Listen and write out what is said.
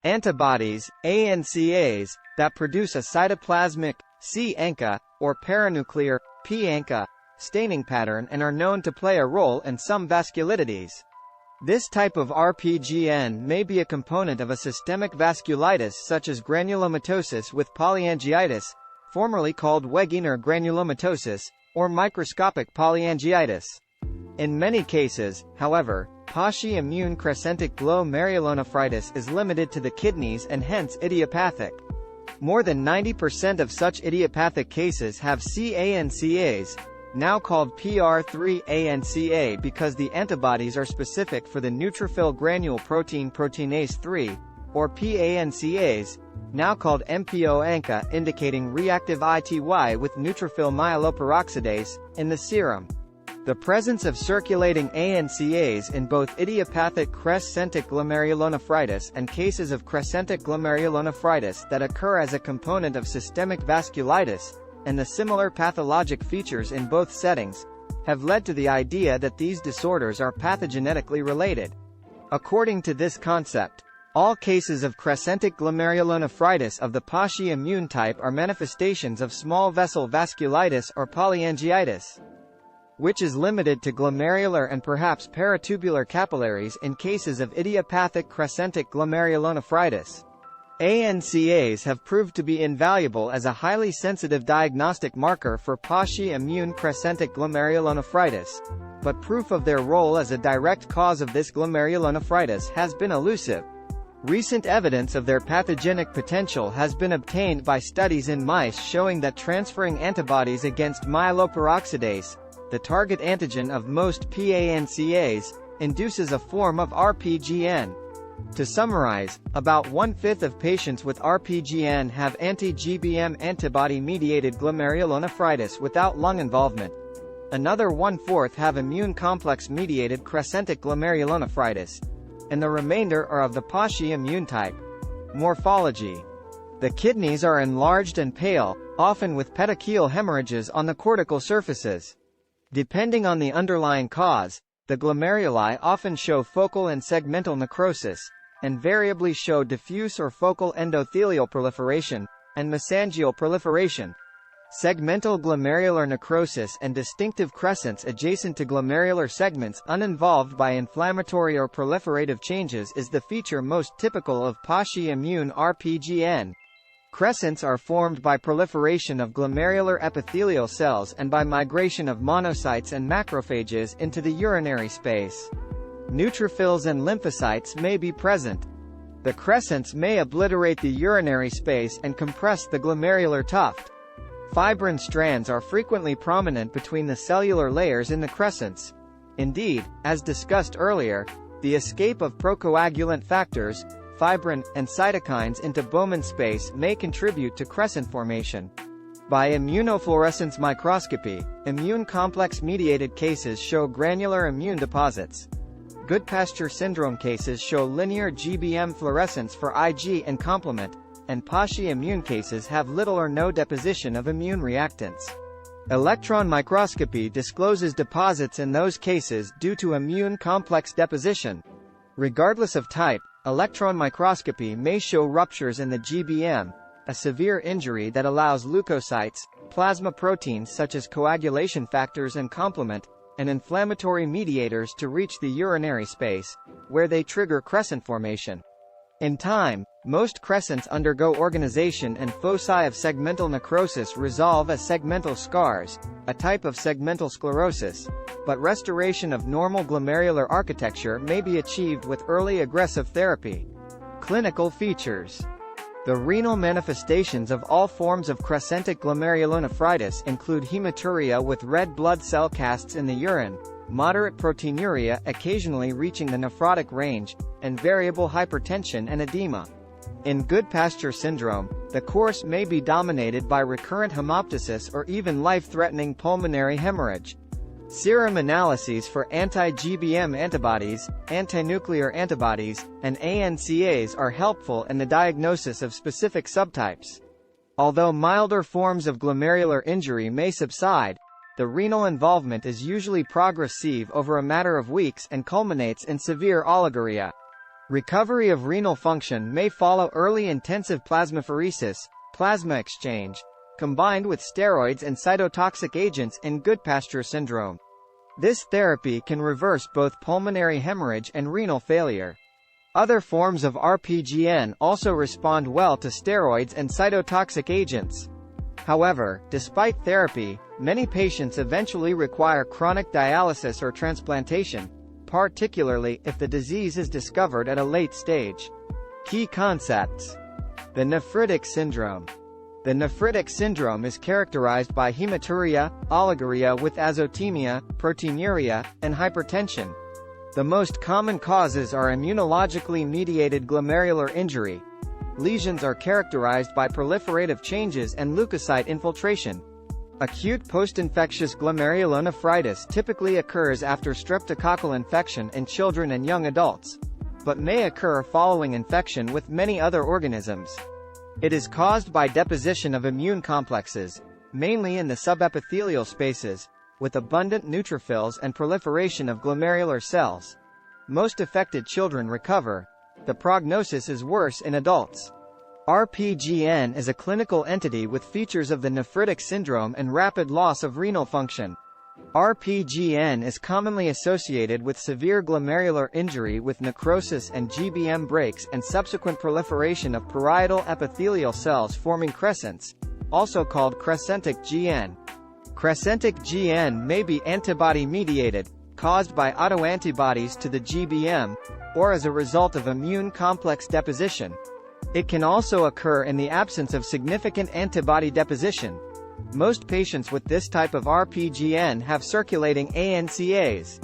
Antibodies, ANCAs, that produce a cytoplasmic, C-ANCA, or paranuclear, P-ANCA, staining pattern and are known to play a role in some vasculitides. This type of RPGN may be a component of a systemic vasculitis such as granulomatosis with polyangiitis, formerly called Wegener granulomatosis, or microscopic polyangiitis. In many cases, however, Pasci immune crescentic glomerulonephritis is limited to the kidneys and hence idiopathic. More than 90% of such idiopathic cases have CANCAs, now called PR3-ANCA because the antibodies are specific for the neutrophil granule protein proteinase 3, or PANCAs, now called MPO-ANCA, indicating reactive ITY with neutrophil myeloperoxidase, in the serum. The presence of circulating ANCAs in both idiopathic crescentic glomerulonephritis and cases of crescentic glomerulonephritis that occur as a component of systemic vasculitis, and the similar pathologic features in both settings, have led to the idea that these disorders are pathogenetically related. According to this concept, all cases of crescentic glomerulonephritis of the Pasci immune type are manifestations of small vessel vasculitis or polyangiitis, which is limited to glomerular and perhaps paratubular capillaries in cases of idiopathic crescentic glomerulonephritis. ANCAs have proved to be invaluable as a highly sensitive diagnostic marker for Pasci immune crescentic glomerulonephritis, but proof of their role as a direct cause of this glomerulonephritis has been elusive. Recent evidence of their pathogenic potential has been obtained by studies in mice showing that transferring antibodies against myeloperoxidase, the target antigen of most PANCAs, induces a form of RPGN. To summarize, about 1/5 of patients with RPGN have anti-GBM antibody-mediated glomerulonephritis without lung involvement. Another 1/4 have immune complex-mediated crescentic glomerulonephritis, and the remainder are of the Pasci immune type. Morphology. The kidneys are enlarged and pale, often with petechial hemorrhages on the cortical surfaces. Depending on the underlying cause, the glomeruli often show focal and segmental necrosis, and variably show diffuse or focal endothelial proliferation, and mesangial proliferation. Segmental glomerular necrosis and distinctive crescents adjacent to glomerular segments uninvolved by inflammatory or proliferative changes is the feature most typical of Pasci immune RPGN. Crescents are formed by proliferation of glomerular epithelial cells and by migration of monocytes and macrophages into the urinary space. Neutrophils and lymphocytes may be present. The crescents may obliterate the urinary space and compress the glomerular tuft. Fibrin strands are frequently prominent between the cellular layers in the crescents. Indeed, as discussed earlier, the escape of procoagulant factors, fibrin, and cytokines into Bowman space may contribute to crescent formation. By immunofluorescence microscopy, immune complex-mediated cases show granular immune deposits. Goodpasture syndrome cases show linear GBM fluorescence for Ig and complement, and Pasci immune cases have little or no deposition of immune reactants. Electron microscopy discloses deposits in those cases due to immune complex deposition. Regardless of type, electron microscopy may show ruptures in the GBM, a severe injury that allows leukocytes, plasma proteins such as coagulation factors and complement, and inflammatory mediators to reach the urinary space, where they trigger crescent formation. In time, most crescents undergo organization and foci of segmental necrosis resolve as segmental scars, a type of segmental sclerosis, but restoration of normal glomerular architecture may be achieved with early aggressive therapy. Clinical features. The renal manifestations of all forms of crescentic glomerulonephritis include hematuria with red blood cell casts in the urine, moderate proteinuria occasionally reaching the nephrotic range, and variable hypertension and edema. In Goodpasture syndrome, the course may be dominated by recurrent hemoptysis or even life-threatening pulmonary hemorrhage. Serum analyses for anti-GBM antibodies, antinuclear antibodies, and ANCAs are helpful in the diagnosis of specific subtypes. Although milder forms of glomerular injury may subside, the renal involvement is usually progressive over a matter of weeks and culminates in severe oliguria. Recovery of renal function may follow early intensive plasmapheresis, plasma exchange, combined with steroids and cytotoxic agents in Goodpasture syndrome. This therapy can reverse both pulmonary hemorrhage and renal failure. Other forms of RPGN also respond well to steroids and cytotoxic agents. However, despite therapy, many patients eventually require chronic dialysis or transplantation, particularly if the disease is discovered at a late stage. Key concepts. The nephritic syndrome. The nephritic syndrome is characterized by hematuria, oliguria with azotemia, proteinuria, and hypertension. The most common causes are immunologically mediated glomerular injury. Lesions are characterized by proliferative changes and leukocyte infiltration. Acute post-infectious glomerulonephritis typically occurs after streptococcal infection in children and young adults, but may occur following infection with many other organisms. It is caused by deposition of immune complexes, mainly in the subepithelial spaces, with abundant neutrophils and proliferation of glomerular cells. Most affected children recover. The prognosis is worse in adults. RPGN is a clinical entity with features of the nephritic syndrome and rapid loss of renal function. RPGN is commonly associated with severe glomerular injury with necrosis and GBM breaks and subsequent proliferation of parietal epithelial cells forming crescents, also called crescentic GN. Crescentic GN may be antibody-mediated, caused by autoantibodies to the GBM, or as a result of immune complex deposition. It can also occur in the absence of significant antibody deposition. Most patients with this type of RPGN have circulating ANCAs.